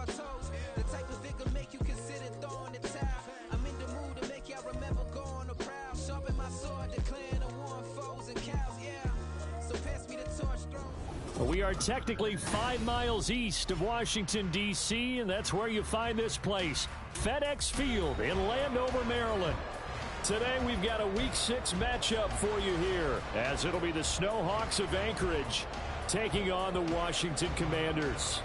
our toes. The type of vigor make you consider throwing the towel. I'm in the mood to make y'all remember going to proud. Sharpen my sword, declaring the war on foes and cows, yeah. So pass me the torch, throne. We are technically 5 miles east of Washington, D.C., and that's where you find this place, FedEx Field in Landover, Maryland. Today we've got a Week 6 matchup for you here, as it'll be the Snowhawks of Anchorage taking on the Washington Commanders.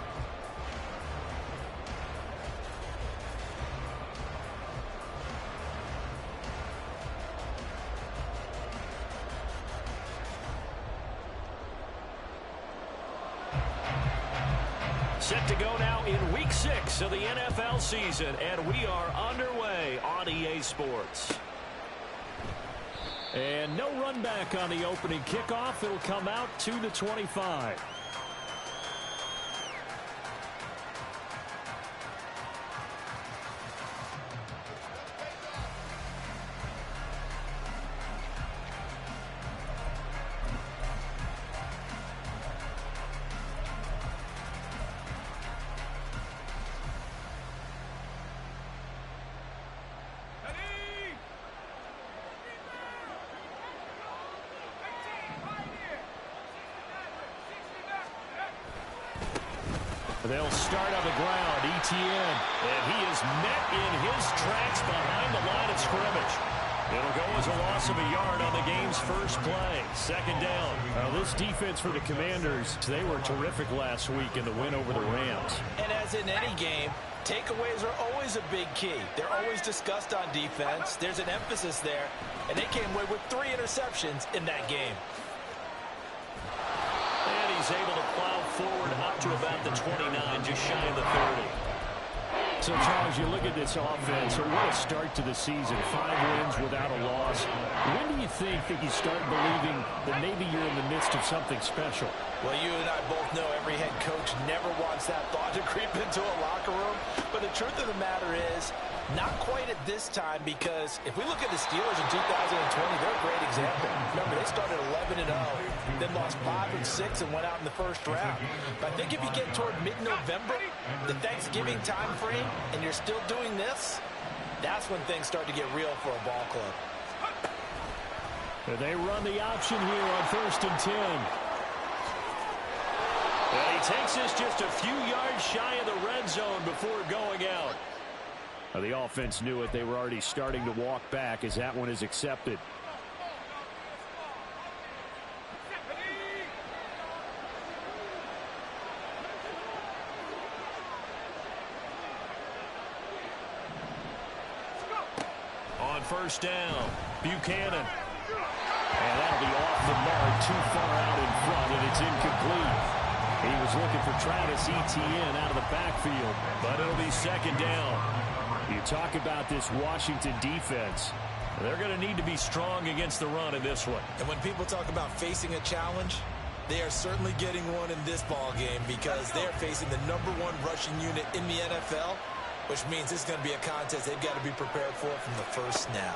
Set to go now in Week 6 of the NFL season, and we are underway on EA Sports. And no run back on the opening kickoff. It'll come out to the 25. They'll start on the ground, Etienne, and he is met in his tracks behind the line of scrimmage. It'll go as a loss of a yard on the game's first play. Second down. This defense for the Commanders, they were terrific last week in the win over the Rams. And as in any game, takeaways are always a big key. They're always discussed on defense. There's an emphasis there, and they came away with 3 interceptions in that game. And he's able to plow forward up to about the 29, just shy of the 30. So, Charles, you look at this offense, so what a start to the season. 5 wins without a loss. When do you think that you start believing that maybe you're in the midst of something special? Well, you and I both know every head coach never wants that thought to creep into a locker room. But the truth of the matter is, not quite at this time, because if we look at the Steelers in 2020, they're a great example. Remember, they started 11-0, then lost 5 and 6 and went out in the first round. But I think if you get toward mid-November, the Thanksgiving time frame, and you're still doing this, that's when things start to get real for a ball club. They run the option here on 1st and 10. And he takes us just a few yards shy of the red zone before going out. The offense knew it. They were already starting to walk back as that one is accepted. On 1st down, Buchanan. And that'll be off the mark, too far out in front, and it's incomplete. He was looking for Travis Etienne out of the backfield, but it'll be 2nd down. You talk about this Washington defense. They're going to need to be strong against the run in this one. And when people talk about facing a challenge, they are certainly getting one in this ball game, because they're facing the #1 rushing unit in the NFL, which means it's going to be a contest they've got to be prepared for from the first snap.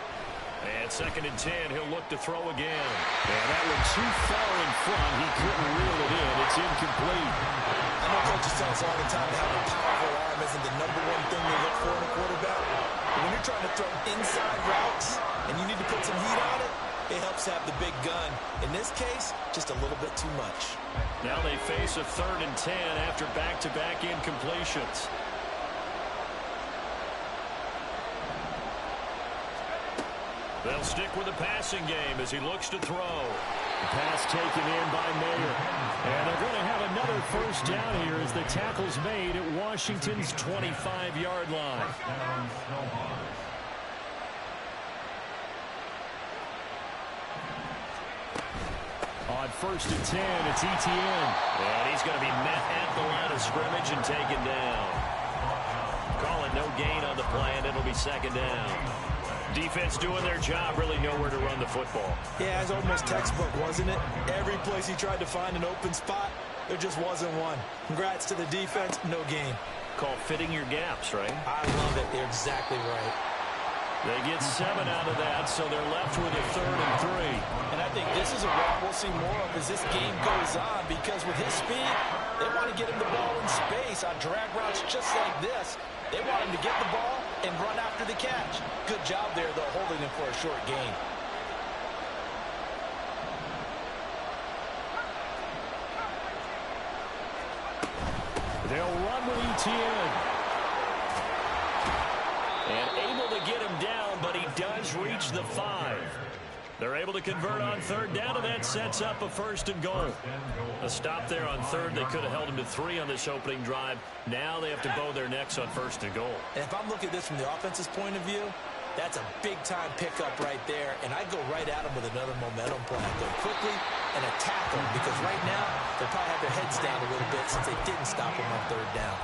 And 2nd and 10, he'll look to throw again. And that one too far in front. He couldn't reel it in. It's incomplete. I know coaches tell us all the time that having a powerful arm isn't the #1 thing they look for in a quarterback. But when you're trying to throw inside routes and you need to put some heat on it, it helps have the big gun. In this case, just a little bit too much. Now they face a 3rd and 10 after back-to-back incompletions. They'll stick with the passing game as he looks to throw. The pass taken in by Mayer. And they're going to have another 1st down here as the tackle's made at Washington's 25-yard line. On 1st and 10, it's Etienne. And he's going to be met at the line of scrimmage and taken down. Call it no gain on the play, and it'll be 2nd down. Defense doing their job, really nowhere to run the football. Yeah, it's almost textbook, wasn't it? Every place he tried to find an open spot, there just wasn't one. Congrats to the defense, no gain. Called fitting your gaps, right? I love it. They're exactly right. They get 7 out of that, so they're left with a 3rd and 3. And I think this is a route we'll see more of as this game goes on, because with his speed, they want to get him the ball in space on drag routes just like this. They want him to get the ball and run after the catch. Good job there, though, holding him for a short gain. They'll run with ETN. And able to get him down, but he does reach the 5. They're able to convert on 3rd down, and that sets up a 1st and goal. A stop there on 3rd. They could have held him to 3 on this opening drive. Now they have to bow their necks on 1st and goal. And if I'm looking at this from the offense's point of view, that's a big-time pickup right there, and I go right at him with another momentum play. Go quickly and attack him, because right now they'll probably have their heads down a little bit since they didn't stop him on 3rd down.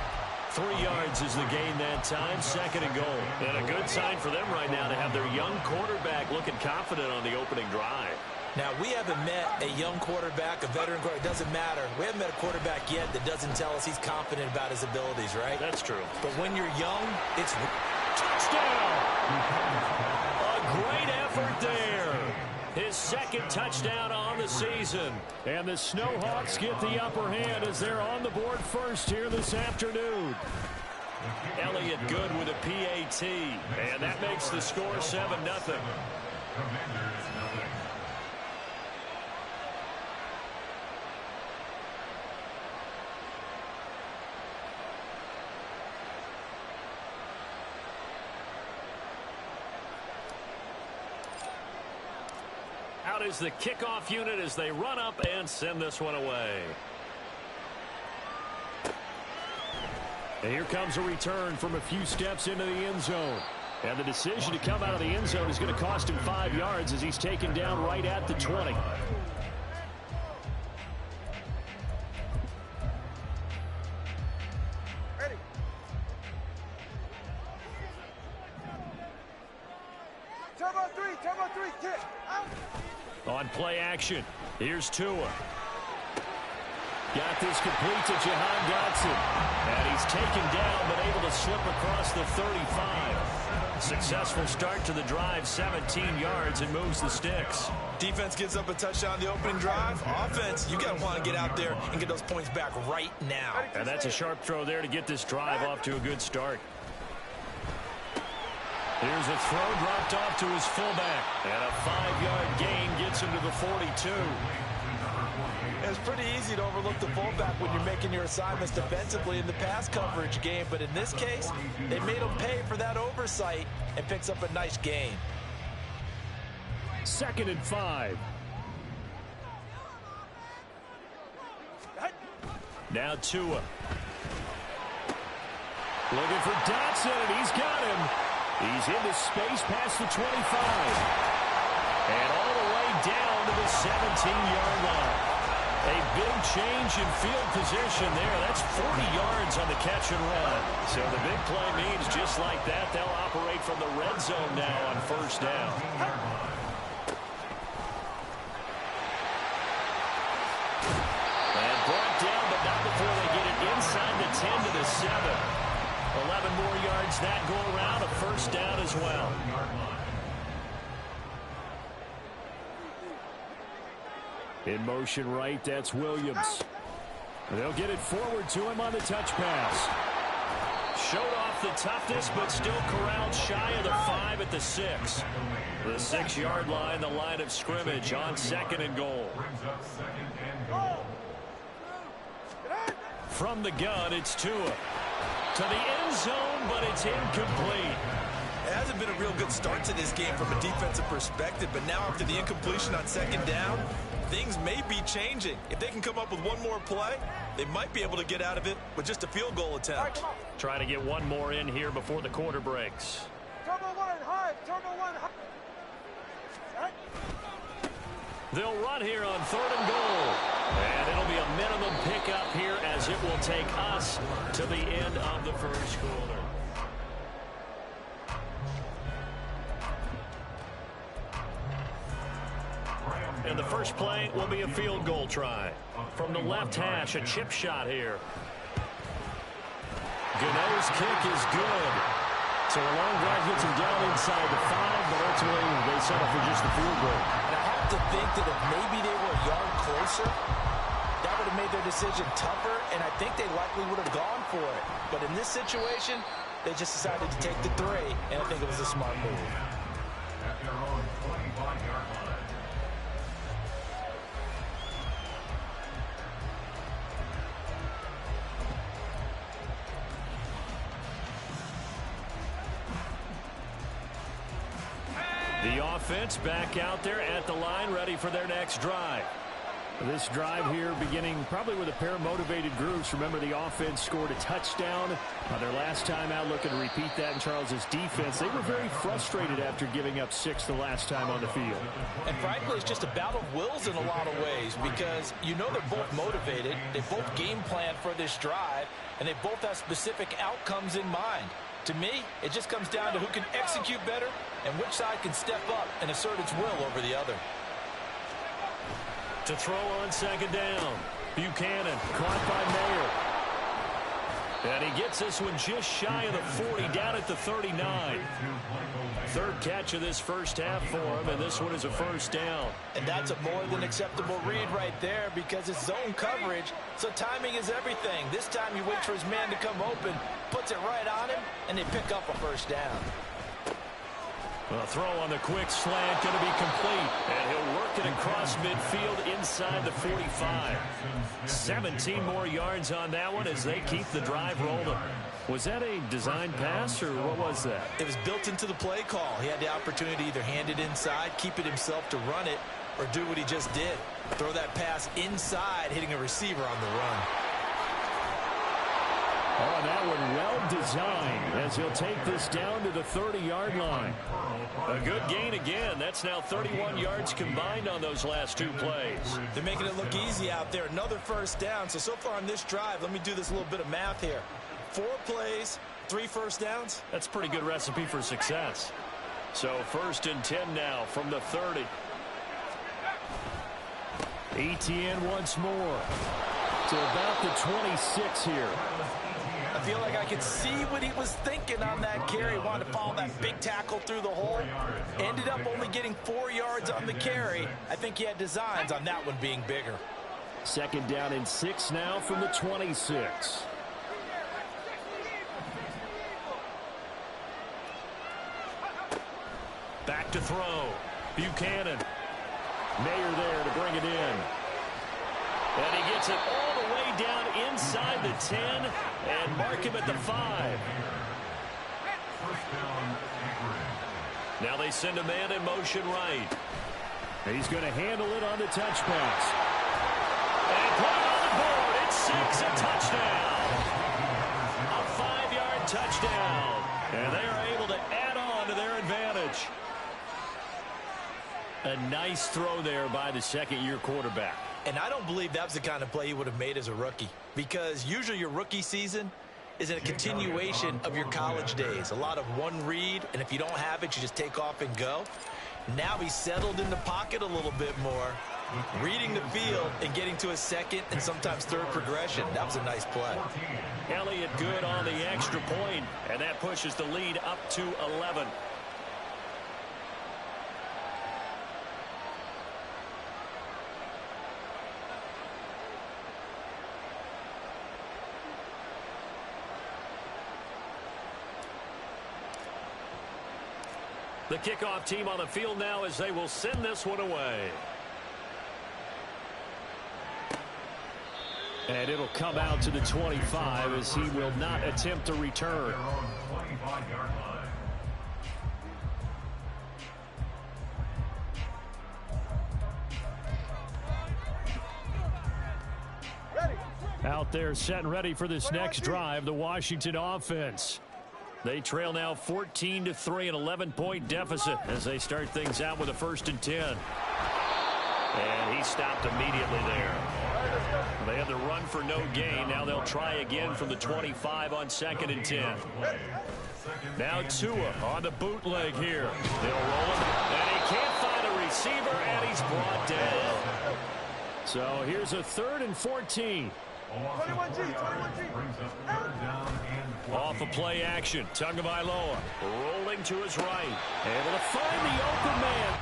3 yards is the gain that time, 2nd and goal. And a good sign for them right now to have their young quarterback looking confident on the opening drive. Now, we haven't met a young quarterback, a veteran quarterback. It doesn't matter. We haven't met a quarterback yet that doesn't tell us he's confident about his abilities, right? That's true. But when you're young, it's... Touchdown! A great effort there. His 2nd touchdown on the season. And the Snowhawks get the upper hand as they're on the board first here this afternoon. Elliott Good with a PAT. And that makes the score 7-0. Out is the kickoff unit as they run up and send this one away. And here comes a return from a few steps into the end zone. And the decision to come out of the end zone is going to cost him 5 yards as he's taken down right at the 20. Turbo 3, kick. On play action, here's Tua. Got this complete to Jahan Dotson. And he's taken down, but able to slip across the 35. Successful start to the drive, 17 yards, and moves the sticks. Defense gives up a touchdown the opening drive. Offense, you got to want to get out there and get those points back right now. And that's a sharp throw there to get this drive off to a good start. Here's a throw dropped off to his fullback. And a 5-yard gain gets him to the 42. It's pretty easy to overlook the fullback when you're making your assignments defensively in the pass coverage game. But in this case, they made him pay for that oversight and picks up a nice gain. 2nd and 5. Now Tua. Looking for Dotson, and he's got him. He's into space past the 25. And all the way down to the 17-yard line. A big change in field position there. That's 40 yards on the catch and run. So the big play means just like that, they'll operate from the red zone now on 1st down. And brought down, but not before they get it inside the 10 to the 7. 11 more yards that go around, a 1st down as well. In motion right, that's Williams. They'll get it forward to him on the touch pass. Showed off the toughness, but still corralled shy of the 5 at the 6. The 6-yard line, the line of scrimmage on 2nd and goal. From the gun, it's Tua. To the end zone, but it's incomplete. It hasn't been a real good start to this game from a defensive perspective, but now after the incompletion on 2nd down, things may be changing. If they can come up with one more play, they might be able to get out of it with just a field goal attempt. Trying to get one more in here before the quarter breaks. Turbo 1, high. Turbo 1, high. They'll run here on 3rd and goal. And it'll be a minimum pickup here as it will take us to the end of the 1st quarter. And the first play will be a field goal try. From the left hash, a chip shot here. Gano's kick is good. So a long drive gets him down inside the 5, but ultimately they settle for just the field goal. And I have to think that if maybe they were a yard closer, that would have made their decision tougher, and I think they likely would have gone for it. But in this situation, they just decided to take the 3, and I think it was a smart move. At their own 25-yard line. The offense back out there at the line, ready for their next drive. This drive here beginning probably with a pair of motivated groups. Remember, the offense scored a touchdown their last time out, looking to repeat that in Charles's defense. They were very frustrated after giving up 6 the last time on the field. And frankly, it's just a battle of wills in a lot of ways, because you know they're both motivated, they both game plan for this drive, and they both have specific outcomes in mind. To me, it just comes down to who can execute better and which side can step up and assert its will over the other. To throw on second down, Buchanan caught by Mayer. And he gets this one just shy of the 40, down at the 39. Third catch of this first half for him, and this one is a first down. And that's a more than acceptable read right there, because it's zone coverage, so timing is everything. This time you wait for his man to come open, puts it right on him, and they pick up a first down. A throw on the quick slant going to be complete, and he'll work it across midfield inside the 45. 17 more yards on that one as they keep the drive rolling. Was that a design pass, or what was that? It was built into the play call. He had the opportunity to either hand it inside, keep it himself to run it, or do what he just did. Throw that pass inside, hitting a receiver on the run. Oh, that one well designed as he'll take this down to the 30-yard line. A good gain again. That's now 31 yards combined on those last 2 plays. They're making it look easy out there. Another first down. So far on this drive, let me do this little bit of math here. 4 plays, 3 first downs. That's a pretty good recipe for success. So 1st and 10 now from the 30. Etienne once more to about the 26 here. I feel like I could see what he was thinking on that carry. Wanted to follow that big tackle through the hole. Ended up only getting 4 yards on the carry. I think he had designs on that one being bigger. 2nd down and 6 now from the 26. Back to throw. Buchanan. Mayer there to bring it in. And he gets it all the way down inside the 10 and mark him at the 5. Now they send a man in motion right. He's going to handle it on the touch pass. And put it on the board. It's 6, a touchdown. A 5-yard touchdown. And they are able to add on to their advantage. A nice throw there by the second-year quarterback. And I don't believe that was the kind of play he would have made as a rookie, because usually your rookie season is a continuation of your college days. A lot of one read, and if you don't have it, you just take off and go. Now he's settled in the pocket a little bit more, reading the field and getting to a second and sometimes third progression. That was a nice play. Elliott good on the extra point, and that pushes the lead up to 11. The kickoff team on the field now as they will send this one away. And it'll come out to the 25 as he will not attempt to return. Out there set and ready for this next drive, the Washington offense. They trail now 14-3, an 11-point deficit as they start things out with a 1st and 10. And he stopped immediately there. They had the run for no gain. Now they'll try again from the 25 on 2nd and 10. Now Tua on the bootleg here. They'll roll him, and he can't find a receiver, and he's brought down. So here's a 3rd and 14. 21G. Off of play action. Tagovailoa rolling to his right. Able to find the open man.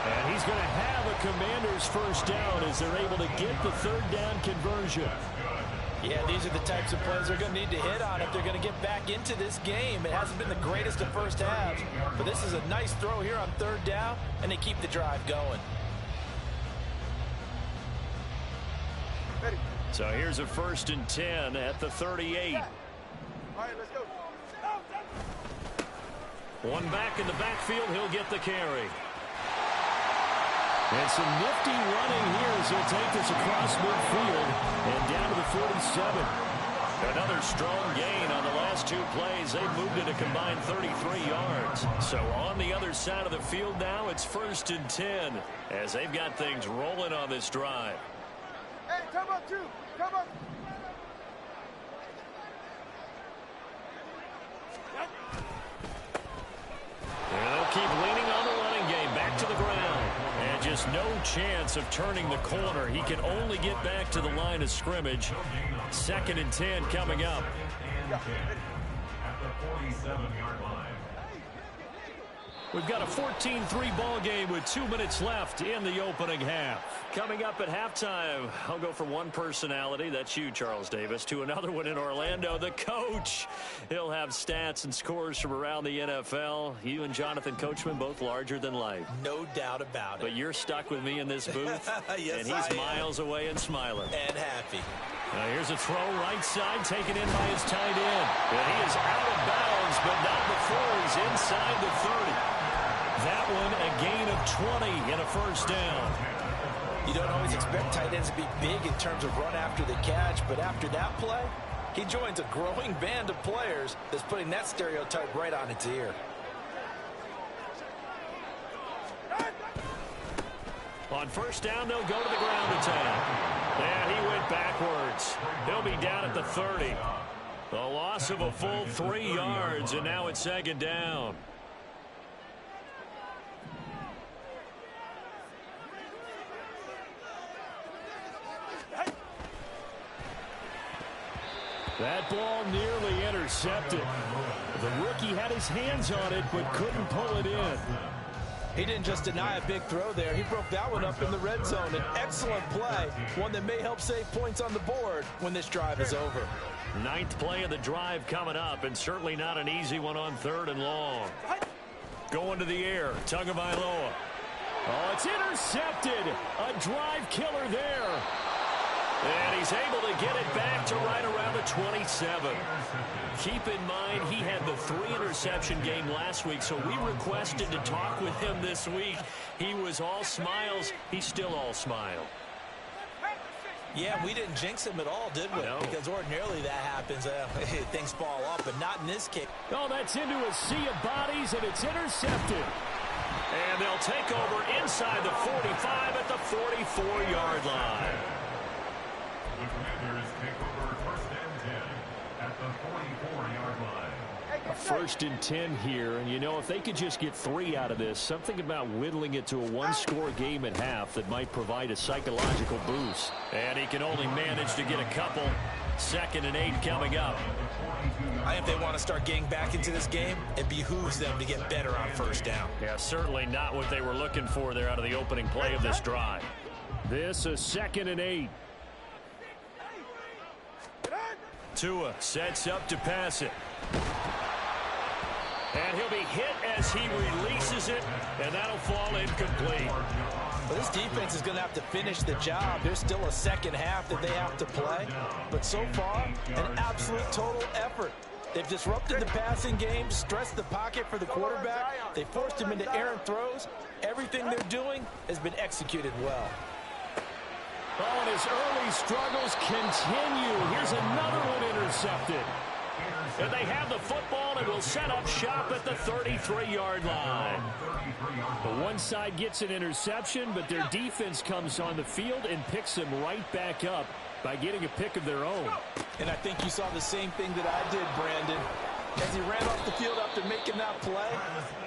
And he's going to have a Commanders first down as they're able to get the third down conversion. Yeah, these are the types of plays they're going to need to hit on if they're going to get back into this game. It hasn't been the greatest of first halves, but this is a nice throw here on third down, and they keep the drive going. So here's a 1st and 10 at the 38. All right, let's go. One back in the backfield, he'll get the carry. And some nifty running here as he'll take this across midfield and down to the 47. Another strong gain on the last 2 plays. They moved it a combined 33 yards. So on the other side of the field now, it's 1st and 10 as they've got things rolling on this drive. Hey, come on, 2. Come on. And they'll keep leaning on the running game. Back to the ground. And just no chance of turning the corner. He can only get back to the line of scrimmage. 2nd and 10 coming up. At the 47-yard line. We've got a 14-3 ball game with 2 minutes left in the opening half. Coming up at halftime, I'll go from one personality, that's you, Charles Davis, to another one in Orlando, the coach. He'll have stats and scores from around the NFL. You and Jonathan Coachman, both larger than life. No doubt about it. But you're stuck with me in this booth, Yes, and he's miles away and smiling. And happy. Now here's a throw right side, taken in by his tight end. And he is out of bounds, but not before he's inside the 30. That one a gain of 20 and a first down. You don't always expect tight ends to be big in terms of run after the catch, but after that play, he joins a growing band of players that's putting that stereotype right on its ear. On first down, they'll go to the ground attack. And he went backwards. He'll be down at the 30. The loss of a full 3 yards, and now it's 2nd down. That ball nearly intercepted. The rookie had his hands on it, but couldn't pull it in. He didn't just deny a big throw there. He broke that one up in the red zone. An excellent play, one that may help save points on the board when this drive is over. 9th play of the drive coming up, and certainly not an easy one on 3rd and long. Going to the air, Tagovailoa. Oh, it's intercepted. A drive killer there. And he's able to get it back to right around the 27. Keep in mind, he had the 3-interception game last week, so we requested to talk with him this week. He was all smiles. He's still all smile. Yeah, we didn't jinx him at all, did we? No. Because ordinarily that happens. Things fall off, but not in this case. Oh, that's into a sea of bodies, and it's intercepted. And they'll take over inside the 45 at the 44-yard line. The Commanders take over 1st and 10 at the 44-yard line. A 1st and 10 here, and you know, if they could just get 3 out of this, something about whittling it to a 1-score game at half that might provide a psychological boost. And he can only manage to get a couple. 2nd and 8 coming up. I think they want to start getting back into this game. It behooves them to get better on first down. Yeah, certainly not what they were looking for there out of the opening play of this drive. This is 2nd and 8. Tua sets up to pass it. And he'll be hit as he releases it, and that'll fall incomplete. Well, this defense is going to have to finish the job. There's still a second half that they have to play. But so far, an absolute total effort. They've disrupted the passing game, stressed the pocket for the quarterback. They forced him into errant throws. Everything they're doing has been executed well. Oh, and his early struggles continue. Here's another one intercepted. And they have the football and will set up shop at the 33-yard line. The one side gets an interception, but their defense comes on the field and picks them right back up by getting a pick of their own. And I think you saw the same thing that I did, Brandon. As he ran off the field after making that play,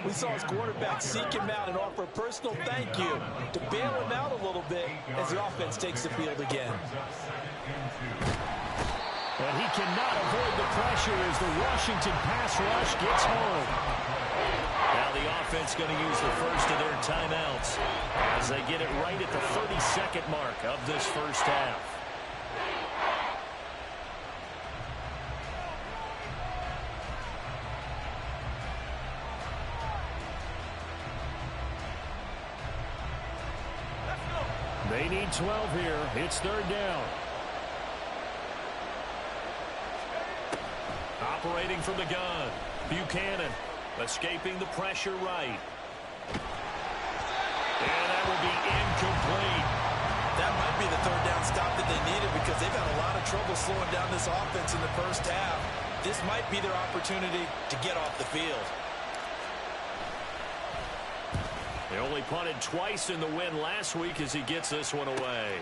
we saw his quarterback seek him out and offer a personal thank you to bail him out a little bit as the offense takes the field again. And he cannot avoid the pressure as the Washington pass rush gets home. Now the offense going to use the first of their timeouts as they get it right at the 30-second mark of this first half. They need 12 here. It's third down. Operating from the gun, Buchanan escaping the pressure right. And that will be incomplete. That might be the third down stop that they needed because they've had a lot of trouble slowing down this offense in the first half. This might be their opportunity to get off the field. They only punted twice in the win last week as he gets this one away.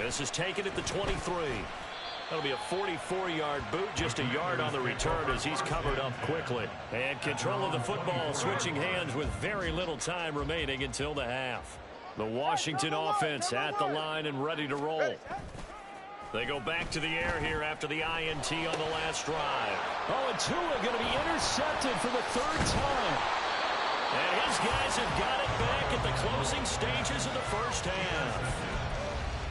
This is taken at the 23. That'll be a 44-yard boot, just a yard on the return as he's covered up quickly. And control of the football switching hands with very little time remaining until the half. The Washington offense at the line and ready to roll. They go back to the air here after the INT on the last drive. Oh, and Tua going to be intercepted for the third time. And his guys have got it back at the closing stages of the first half.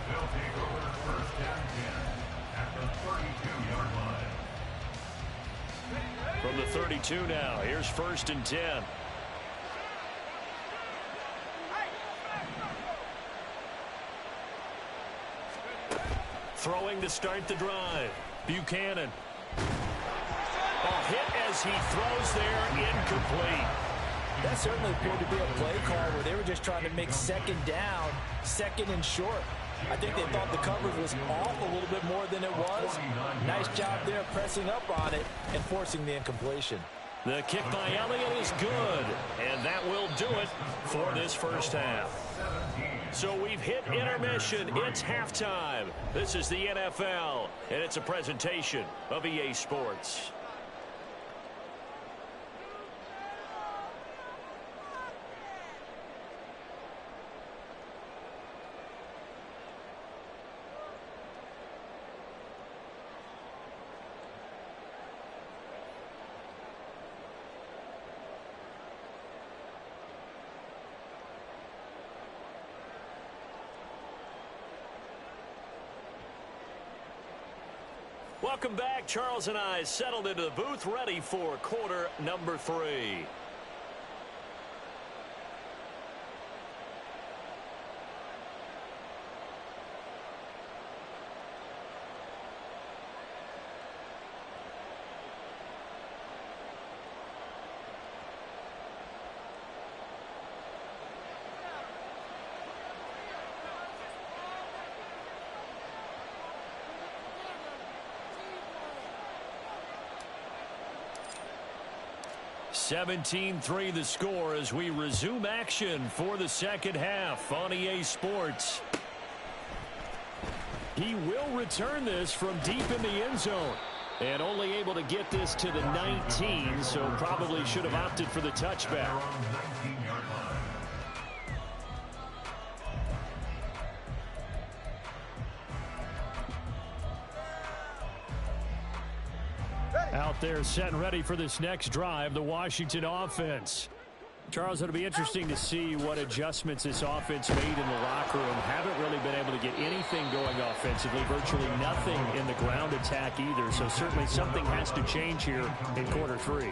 They'll take over first and 10 at the 32-yard line. From the 32 now, here's first and 10. Throwing to start the drive. Buchanan. A hit as he throws there, incomplete. That certainly appeared to be a play call where they were just trying to make second down, second and short. I think they thought the coverage was off a little bit more than it was. Nice job there pressing up on it and forcing the incompletion. The kick by Elliott is good, and that will do it for this first half. So we've hit intermission. It's halftime. This is the NFL, and it's a presentation of EA Sports. Welcome back. Charles and I settled into the booth ready for quarter number 3. (17-3) the score as we resume action for the second half on EA Sports. He will return this from deep in the end zone. And only able to get this to the 19, so probably should have opted for the touchback. Out there set and ready for this next drive, the Washington offense. Charles, it'll be interesting to see what adjustments this offense made in the locker room. Haven't really been able to get anything going offensively, virtually nothing in the ground attack either. So certainly something has to change here in quarter three.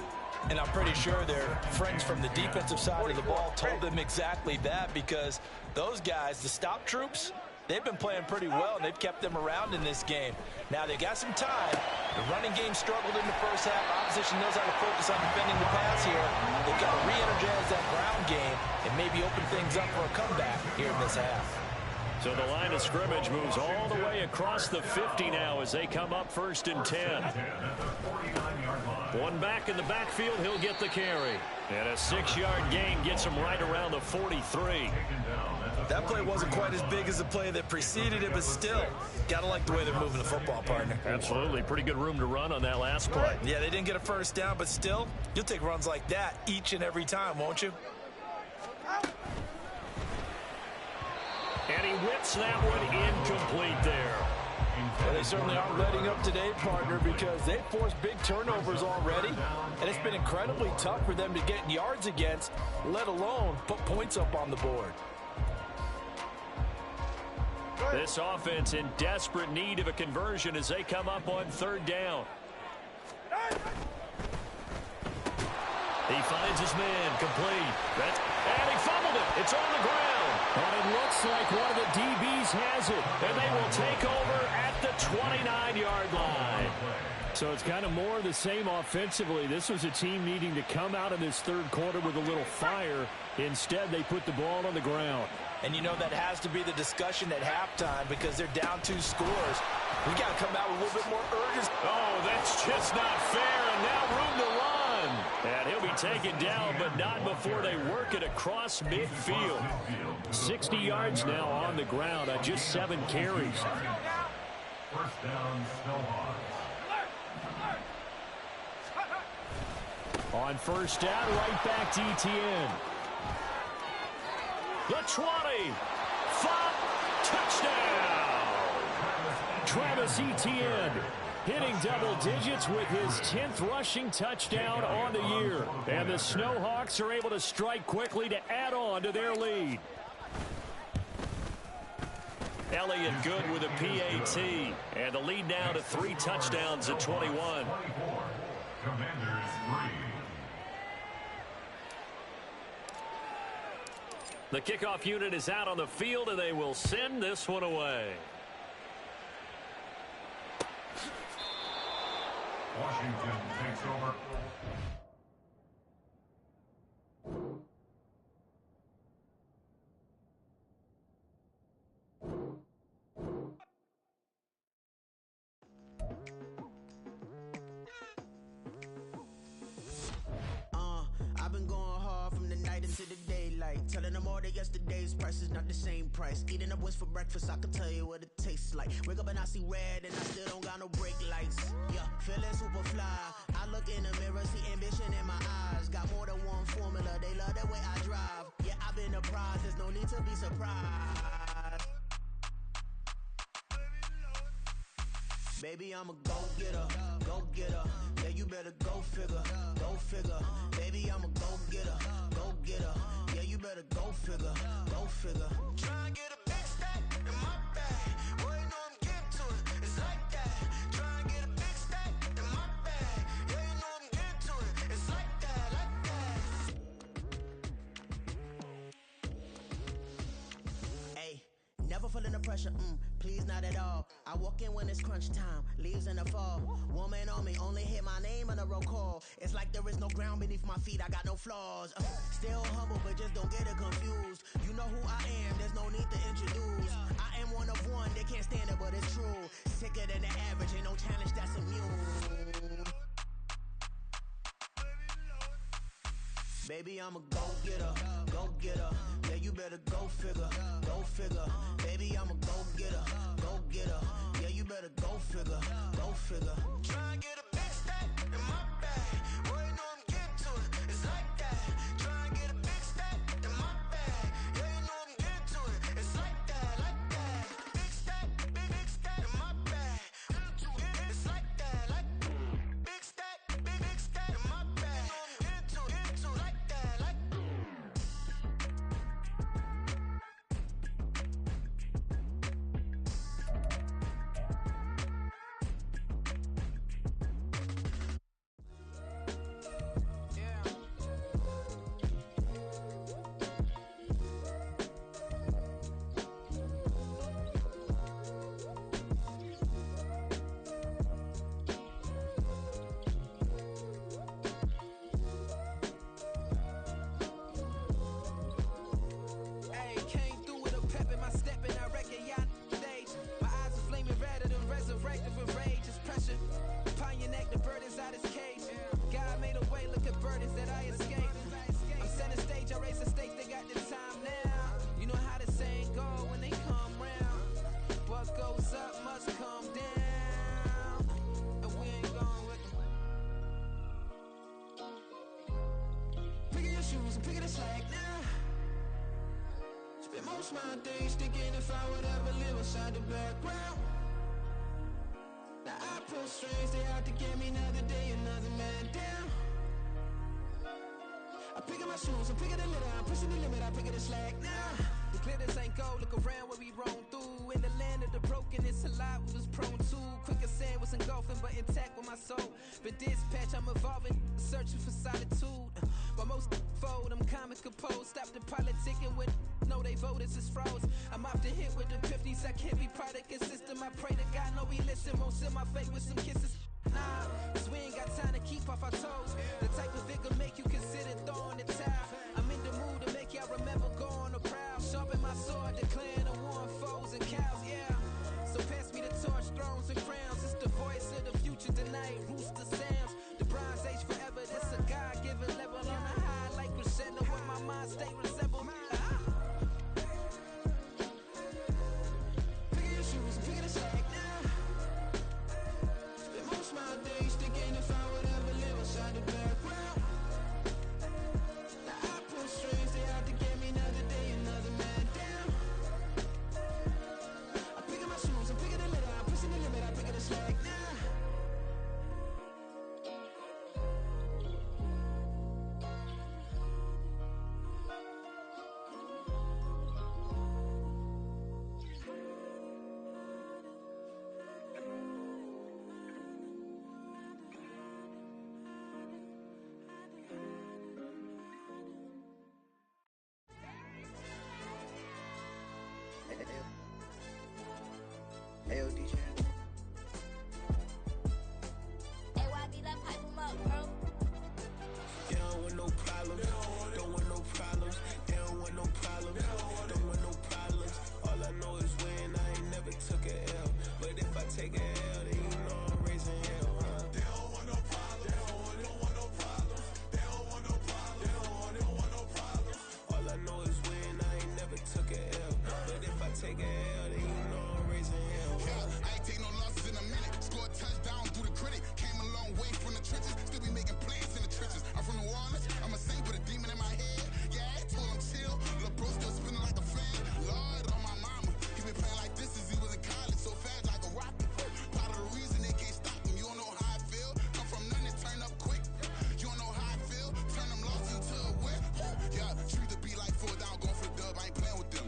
And I'm pretty sure their friends from the defensive side of the ball told them exactly that, because those guys, the stop troops, they've been playing pretty well, and they've kept them around in this game. Now, they got some time. The running game struggled in the first half. Opposition knows how to focus on defending the pass here. They've got to re-energize that ground game and maybe open things up for a comeback here in this half. So the line of scrimmage moves all the way across the 50 now as they come up 1st and 10. One back in the backfield, he'll get the carry. And a 6-yard gain gets him right around the 43. That play wasn't quite as big as the play that preceded it, but still, got to like the way they're moving the football, partner. Absolutely. Pretty good room to run on that last play. Yeah, they didn't get a first down, but still, you'll take runs like that each and every time, won't you? And he whips that one incomplete there. Well, they certainly aren't letting up today, partner, because they've forced big turnovers already, and it's been incredibly tough for them to get yards against, let alone put points up on the board. This offense in desperate need of a conversion as they come up on 3rd down. He finds his man complete. And he fumbled it. It's on the ground. And it looks like one of the DBs has it. And they will take over at the 29-yard line. So it's kind of more of the same offensively. This was a team needing to come out of this 3rd quarter with a little fire. Instead, they put the ball on the ground. And you know that has to be the discussion at halftime because they're down 2 scores. We got to come out with a little bit more urgency. Oh, that's just not fair. And now room to run. And he'll be taken down, but not before they work it across midfield. 60 yards now on the ground on just 7 carries. First down, Snowhawks. On 1st down, right back to Etienne. The 20. 5. Touchdown. Travis Etienne hitting double digits with his 10th rushing touchdown on the year. And the Snowhawks are able to strike quickly to add on to their lead. Elliott good with a PAT. And the lead now to 3 touchdowns at 21. 24. Commanders 3. The kickoff unit is out on the field, and they will send this one away. Washington takes over. I've been going hard from the night into the daylight, telling them all that yesterday's price is not the same price. Eating up what's for breakfast, I can tell you what it tastes like. Wake up and I see red and I still don't got no brake lights. Yeah, feeling super fly. I look in the mirror, see ambition in my eyes. Got more than one formula, they love the way I drive. Yeah, I've been a prize, there's no need to be surprised. Baby, I'm a go-getter, go-getter. Yeah, you better go figure, go figure. Baby, I'm a go-getter, go-getter. Yeah, you better go figure, go figure. Try and get a big stack in my bag. Boy, you know I'm getting to it, it's like that. Try and get a big stack in my bag. Yeah, you know I'm getting to it, it's like that, like that. Hey, never feeling the pressure, please not at all. I walk in when it's crunch time, leaves in the fall. Woman on me, only hit my name on a roll call. It's like there is no ground beneath my feet, I got no flaws. Still humble, but just don't get it confused. You know who I am, there's no need to introduce. I am one of one, they can't stand it, but it's true. Sicker than the average, ain't no challenge that's immune. Baby, I'm a go-getter, go-getter. Yeah, you better go figure, go figure. Baby, I'm a go-getter, go-getter. Yeah, you better go figure, go figure. Try and get a big stack in my bag. Boy, you know I'm getting to it, it's like that. Try and get a big stack in my bag. Yeah, you know I'm getting to it, it's like that, like that. Big stack in my bag. It's like that, like big stack in my bag. You know I'm getting to it, like that, like. I'm picking the slack now. Spend most of my days thinking if I would ever live inside the background. Now I pull strings, they out to get me another day, another man down. I'm picking my shoes, I'm picking the litter, I'm pushing the limit, I'm picking the slack now. The glitters ain't gold, look around where we roam through. In the land of the broken, it's a lot we was prone to. Quicker sand was engulfing, but intact with my soul. Been dispatched, I'm evolving, searching for solitude. While most fold, I'm comic composed. Stop the politicking when know they voters is froze. I'm off the hit with the 50s, I can't be product and system. I pray to God, no he listen, won't seal my fate with some kisses. Nah, cause we ain't got time to keep off our toes. The type of vigor make you consider throwing the towel. I'm in the mood to make y'all remember going to proud. Sharpen my sword, declaring the war on foes and cows, yeah. So pass me the torch, thrones and crowns. It's the voice of the future tonight, rooster sounds. The Bronze Age forever, this a God-given level. On a high like crescendo, where my mind state resemble. Picking your shoes, picking the slack now. Spend most of my days thinking if I would ever live inside the background. Now I pull strings, they out to get me another day, another man down. I'm picking my shoes, I'm picking the litter, I'm pushing the limit, I'm picking the slack now. Hey, DJ. Hey, YB, let pipe him up, bro. They don't want no problems, don't want no problems. They don't want no problems, don't want no problems. All I know is win, I ain't never took a L. But if I take a L, then you know I'm raising hell, huh? They don't want no problems, they don't want no problems. They don't want no problems, they don't want no problems. All I know is win, I ain't never took a L. But if I take a L, then you know I'm raising hell. I ain't take no losses in a minute. Scored touchdown through the critic. Came a long way from the trenches. Still be making plays in the trenches. I'm from New Orleans. I'm a saint with a demon in my head. Yeah, I told him chill. Lil' bro still spinning like a fan. Lord on my mama. He been playing like this since he was in college. So fast like a rocket. Part of the reason they can't stop him. You don't know how I feel. Come from nothing, turn up quick. You don't know how I feel. Turn them losses into a win. Yeah, treat the beat like 4 down. Going for the dub. I ain't playing with them.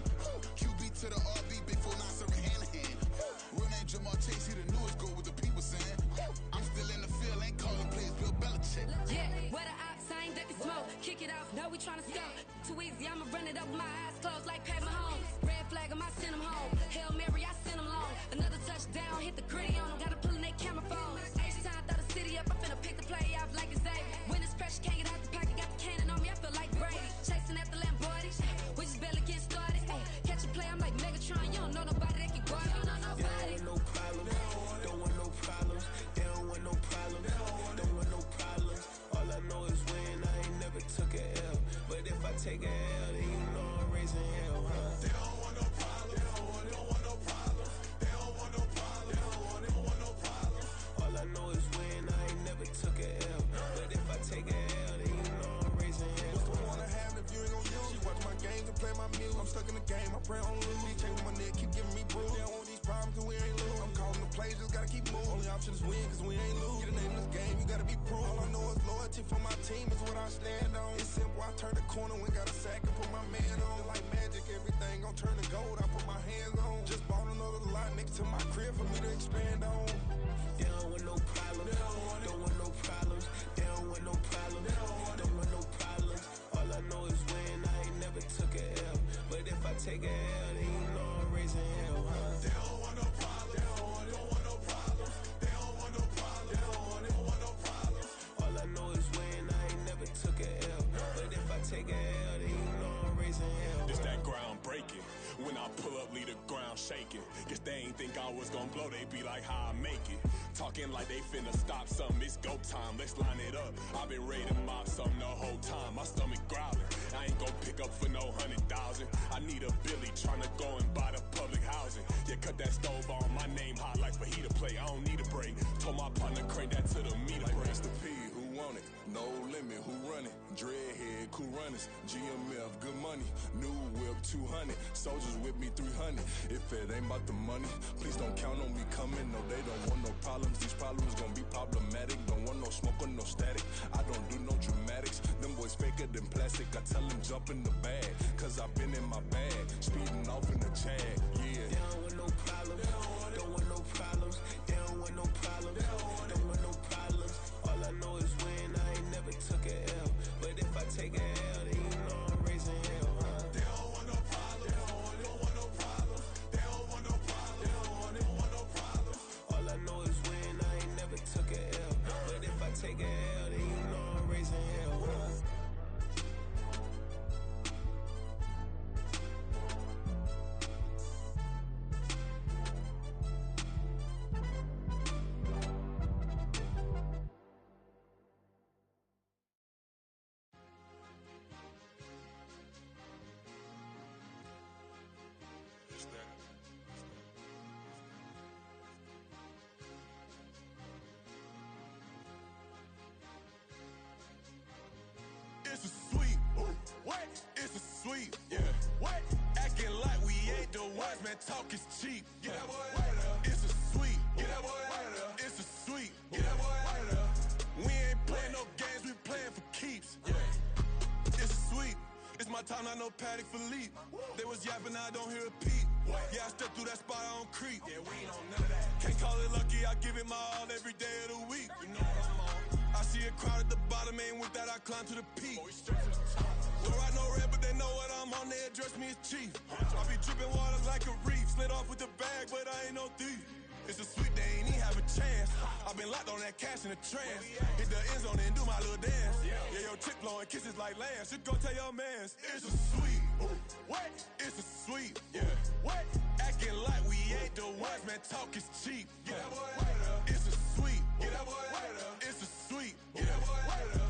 QB to the RB. Big 4-9 serving hand to hand. Real name Jamal Chase, he the newest go with the people saying. I'm still in the field, ain't calling plays, Bill Belichick. Yeah, where the ops, I ain't ducking smoke. Kick it off, now we tryna score. Too easy, I'ma run it up with my eyes closed like Pat Mahomes. Red flag, I send him home. Hail Mary, I send him long. Another touchdown, hit the gritty on him. Gotta pull in they camera phones. H-time, throw the city up, I'm finna pick the play off like it's Xavier. When it's pressure, can't get out the pocket, got the cannon on me, I feel like Brady. Chasing after Lamborghini, we just barely getting started. Ay, catch a play, I'm like Megatron, you don't know nobody that can guard me, you don't know nobody. No problems, don't want no problems. They don't want no problems, don't want no problems. All I know is win, I ain't never took a L. But if I take a L, then you know I'm raising hell, huh? They don't want no problems, they don't want no problems. They don't want no problems, they don't want no problems. All I know is win, I ain't never took a L. But if I take a L, then you know I'm raising hell. What's the point of having if you ain't gon' use? She watch my games and play my music. I'm stuck in the game, I pray on lose. These chains on my neck keep giving me bruise. They don't want these problems cause we ain't lose. I'm calling the plays, just gotta keep moving. Only option is win cause we ain't lose. Get a name in this game, you gotta be proof. All I know is loyalty for my team is what I stand on. It's simple, I turn the corner when got a sack and put my man on. Like magic, everything gon' turn to gold, I put my hands on. Just bought another lot next to my crib for me to expand on. They don't want no problems, don't want no problems. They don't want no problems, don't want no problems. All I know is win, I ain't never took a L. But if I take a L, then you know I'm raising hell, huh? They don't want no problems, they don't want no problems. They don't want no problems, they don't want no problems. All I know is win, I ain't never took a L. But if I take a L, then you know I'm raising hell. It's that ground breaking. When I pull up, leave the ground shaking. Guess they ain't think I was gonna blow, they be like, how I make it. Talking like they finna stop something, it's go time, let's line it up. I've been ready to mop something the whole time, my stomach growling. I ain't gon' pick up for no 100,000. I need a Billy tryna go and buy the public housing. Yeah, cut that stove on, my name hot like fajita play. I don't need a break. Told my partner crank that to the meter like break. Mr. P, who want it? no limit, who running? Dreadhead, cool runners, GMF, good money. New whip, 200, soldiers with me, 300. If it ain't about the money, please don't count on me coming. No, they don't want no problems. These problems gon' be problematic. Don't want no smoke or no static. I don't do no dramatics. Them boys faker than plastic. I tell them jump in the bag, cause I've been in my bag, speeding off in the Jag. Yeah. They don't want no problems. Don't want no problems. They don't want no problems. Don't want no problems. All I know is win. I ain't never took a L. But if I take a L, then you know I'm raising hell, huh? They don't want no problems. They don't want no problems. They don't want no problems. They don't want no problems. All I know is win. I ain't never took a L. But if I take a L, then you know I'm raising hell, huh? It's a sweep. What? It's a sweep. Yeah. What? Acting like we ain't the ones, man. Talk is cheap. Get that boy out of there. It's a sweep. Get that boy out of there. It's a sweep. Get that boy out of there. We ain't playing no games, we playing for keeps. Yeah. It's a sweep. It's my time, not no Paddock for leap. They was yapping, I don't hear a peep. Yeah, I step through that spot, I don't creep. Yeah, we ain't on none of that. Can't call it lucky, I give it my all every day of the week. You know what I'm on. I see a crowd at the bottom, ain't with that, I climb to the peak. Don't ride no red, but they know what I'm on, they address me as chief. I be dripping water like a reef, slid off with the bag, but I ain't no thief. It's a sweet, they ain't even have a chance. I been locked on that cash in a trance. Hit the end zone and do my little dance. Yeah, your chick blowing kisses like lambs. You go tell your mans. It's a sweet. What? It's a sweet. Yeah. What? Acting like we ain't the ones, man. Talk is cheap. Get that boy out of there. It's a sweet. Get that boy out of there. It's a sweet. Get that boy out of there.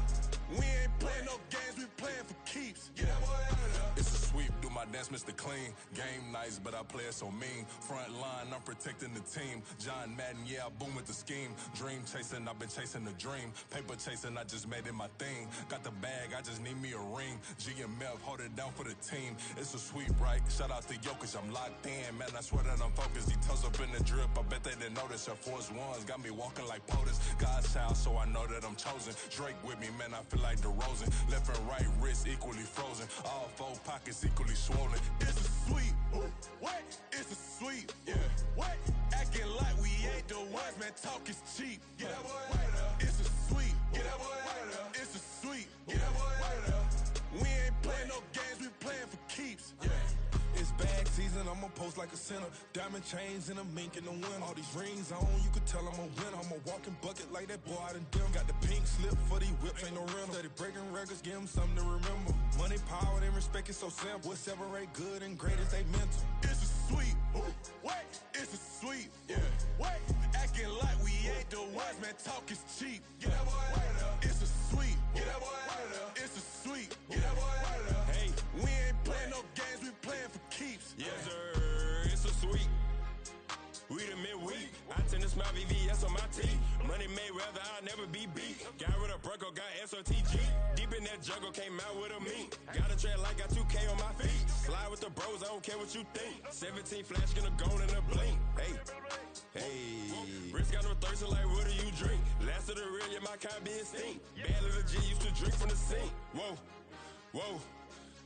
We ain't playing no games, we playing for keeps. Get that boy out of there. It's a sweep. Do my dance, Mr. Clean. Game nice, but I play it so mean. Front line, I'm protecting the team. John Madden, yeah, I boom with the scheme. Dream chasing, I've been chasing the dream. Paper chasing, I just made it my thing. Got the bag, I just need me a ring. GMF, hold it down for the team. It's a sweep, right? Shout out to Jokic, I'm locked in. Man, I swear that I'm focused. He toes up in the drip, I bet they didn't notice. Her force ones got me walking like POTUS. God's child, so I know that I'm chosen. Drake with me, man, I feel like DeRozan. Left and right wrist equally frozen. All four pockets equally swollen. It's a sweep. What? It's a sweep. Yeah. What? Acting like we ain't the ones, man. Talk is cheap. Get that boy out of there. It's a sweep. Get that boy out of there. It's a sweep. Get that boy out of there. We ain't playing no games, we playing for keeps. Yeah. It's bag season, I'ma post like a sinner. Diamond chains and a mink in the wind. All these rings on, you can tell I'm a winner. I'm a walking bucket like that boy out in dim. Got the pink slip for these whips, ain't no rental. Steady breaking records, give them something to remember. Money, power, and respect is so simple. What separate good and great is they mental. It's a sweep. What? It's a sweep. Yeah. What? Acting like we ain't the ones, man. Talk is cheap. Get that boy out of there. It's a sweep. Get that boy out of there. It's a sweep. Get that boy out of there. Hey, we ain't playing no games, we playing for keeps. Yes, sir. It's a sweep. We the midweek. I tend to smile VVS on my teeth. Money made rather I'll never be beat. Got rid of Bronco, got SOTG. Deep in that jungle, came out with a meat. Got a trail like got 2K on my feet. Slide with the bros, I don't care what you think. 17 flash gonna go in a blink. Hey, hey. Wrist got no thirst, like what do you drink? Last of the real, yeah, my kind be a stink. Bad little G used to drink from the sink. Whoa, whoa.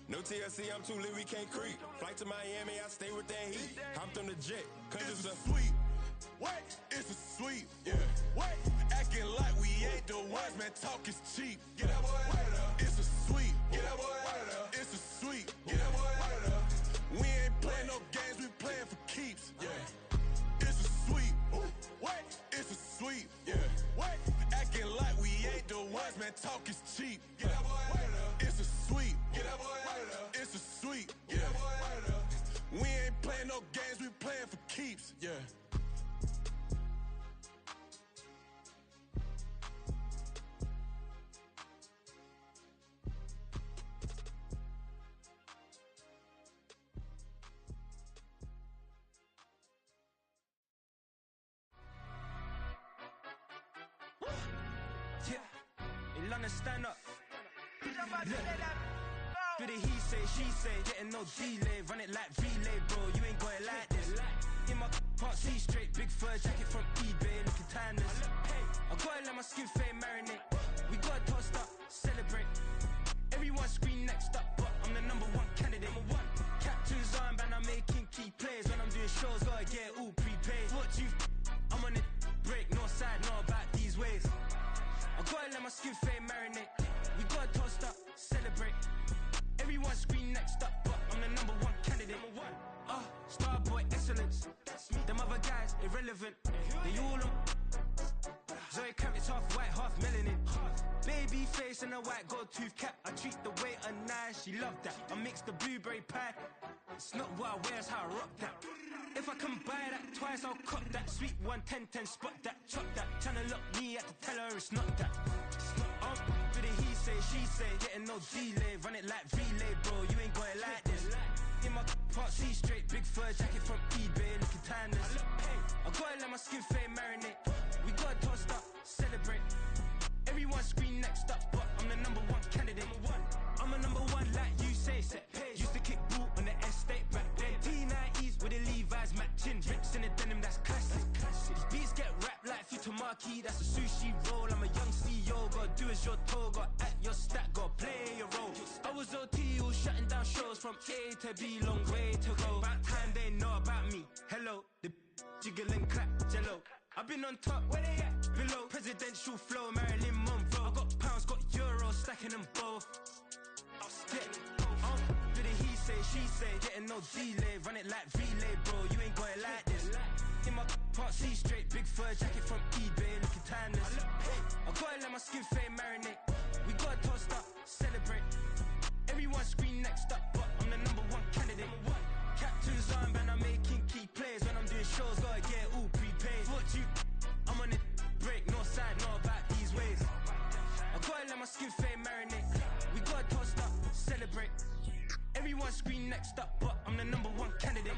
No TLC, I'm too lit, we can't creep. Flight to Miami, I stay with that heat. Hopped on the jet, cause it's a sweep. What? It's a sweep. Yeah. What? Acting like we ain't the ones, man. Talk is cheap. Get that boy out of there. It's a sweep. Get that boy out of there. It's a sweep. Get that boy out of there. We ain't playing no games, we playing for keeps. Yeah. It's a sweep. What? It's a sweep. Yeah. What? Acting like we ain't the ones, man. Talk is cheap. Get that boy out of there. It's a sweep. Get that boy out of there. It's a sweep. Get that boy out of there. We ain't playing no games, we playing for keeps. Yeah. London, stand up. Look. Do the he say, she say, getting no delay. Run it like relay, bro, you ain't got it like this. In my part C straight, big fur jacket from eBay, looking timeless. I gotta let my skin fade marinate. We gotta toast up, celebrate. Everyone scream next up, but I'm the #1 candidate. Captain's armband, I'm making key plays. When I'm doing shows, gotta get it all prepaid. What you I'm on it, break, no side, know about these ways. I gotta let my skin fade marinate. We gotta toast up, celebrate. Everyone scream next up, but I'm the #1 candidate. Starboy excellence. Them other guys irrelevant. They all on. Zoe Kravitz half white, half melanin. Baby face and a white gold tooth cap. I treat the waiter nice, she love that. I mix the blueberry pie. It's not what I wear, it's how I rock that. If I can buy that twice, I'll cop that. Sweet 110, spot that, chop that. Tryna lock me at the tell her it's not that. Do the he say, she say, getting no delay. Run it like relay, bro, you ain't got it like this. In my part C straight, big fur jacket from eBay, looking timeless. I gotta let my skin fade marinate. We gotta toast up, celebrate. Everyone scream next up, but I'm the #1 candidate. I'm a #1 like you say, set pace. Used to kick boot on the estate back then. T90s with the Levi's matching. Rips in the denim, that's classic. These beats get wrapped like Futamaki, that's a sushi roll. I'm a young CEO, gotta do as you're told. Gotta act your stat, gotta play your role. I was OT, all shutting down shows from A to B, long way to go. About time they know about me. Hello, the jiggle and clap, jello. I've been on top, where they at? Below, presidential flow, Marilyn Monroe. I got pounds, got euros, stacking them both. Do the he say, she say, getting no delay. Run it like relay, bro, you ain't got it like this. In my part C straight, big fur jacket from eBay, looking timeless. I gotta let my skin fade marinate. We gotta toast up, celebrate. Everyone scream next up, but I'm the #1 candidate. Captain's armband, I'm making key plays. When I'm doing shows, gotta get it all prepaid. What you I'm on it, break, no side, know about these ways. I gotta let my skin fade marinate. We gotta toast up, celebrate. Everyone scream next up, but I'm the #1 candidate.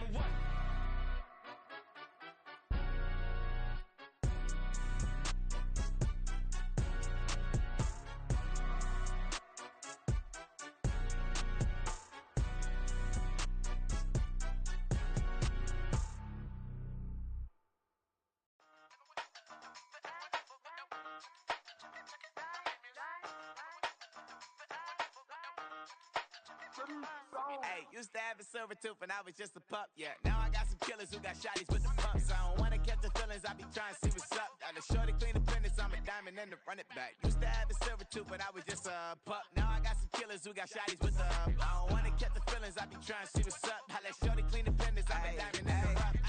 Hey, used to have a silver tooth when I was just a pup, yeah. Now I got some killers who got shotties with the pumps. I don't wanna catch the feelings, I be trying to see what's up. Got a shorty clean the business, I'm a diamond and to run it back. Used to have a silver tooth when I was just a pup. Now I got some killers who got shotties with the I don't wanna catch the feelings, I be trying to see what's up. I let shorty clean the business, I'm a diamond and to run it.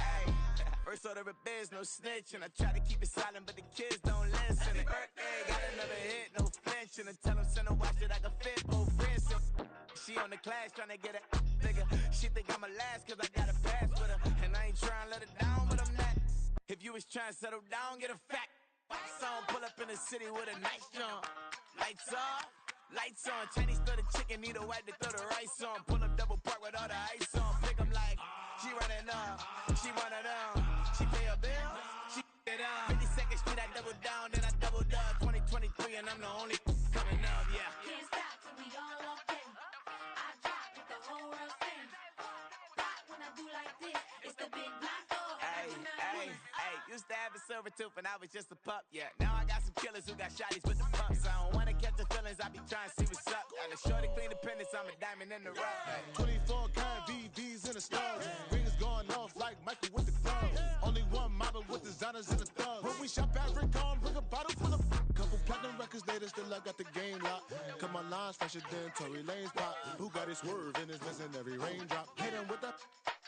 First order of biz, no snitch, and I try to keep it silent, but the kids don't listen. Birthday, got another hit, no flinching. And tell them send a watch that I can fit both wrists. She on the class trying to get a bigger. She think I'm a last cause I got a pass with her. And I ain't trying to let her down, but I'm not. If you was trying to settle down, get a fact. Song pull up in the city with a nice jump. Lights off, lights on. Chinese throw the chicken, need a wipe to throw the rice on. Pull up double park with all the ice on. Pick 'em like, she running up, she one of them. She pay her bill, she it up. 52nd Street, I double down, then I doubled up. 2023 and I'm the only coming up, yeah. Can't stop till we all locked in. I drop it, the whole world sings. Rock when I do like this, it's the big black dog. Hey, used to have a silver tooth when I was just a pup, yeah. Now I got some killers who got shotties with the pumps. I don't wanna catch the feelings, I be trying to see what's up. Got a shorty clean the pendants, I'm a diamond in the rough. 24 karat VVs in the stars. Rings going off like Michael with the club. Only one model with designers in the thugs. When we shop at Rick on, bring a bottle full of couple platinum records later, still I got the game locked. Come on, lines fresher than Tory Lane's pop. Who got his swerve and is missing every raindrop? Hit him with the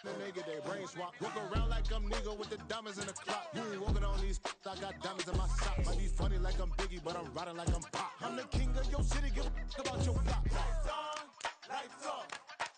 then they get their brains swapped. Walk around like I'm Nego with the diamonds in the clock. You ain't walking on these, I got diamonds in my socks. Might be funny like I'm Biggie, but I'm riding like I'm Pop. I'm the king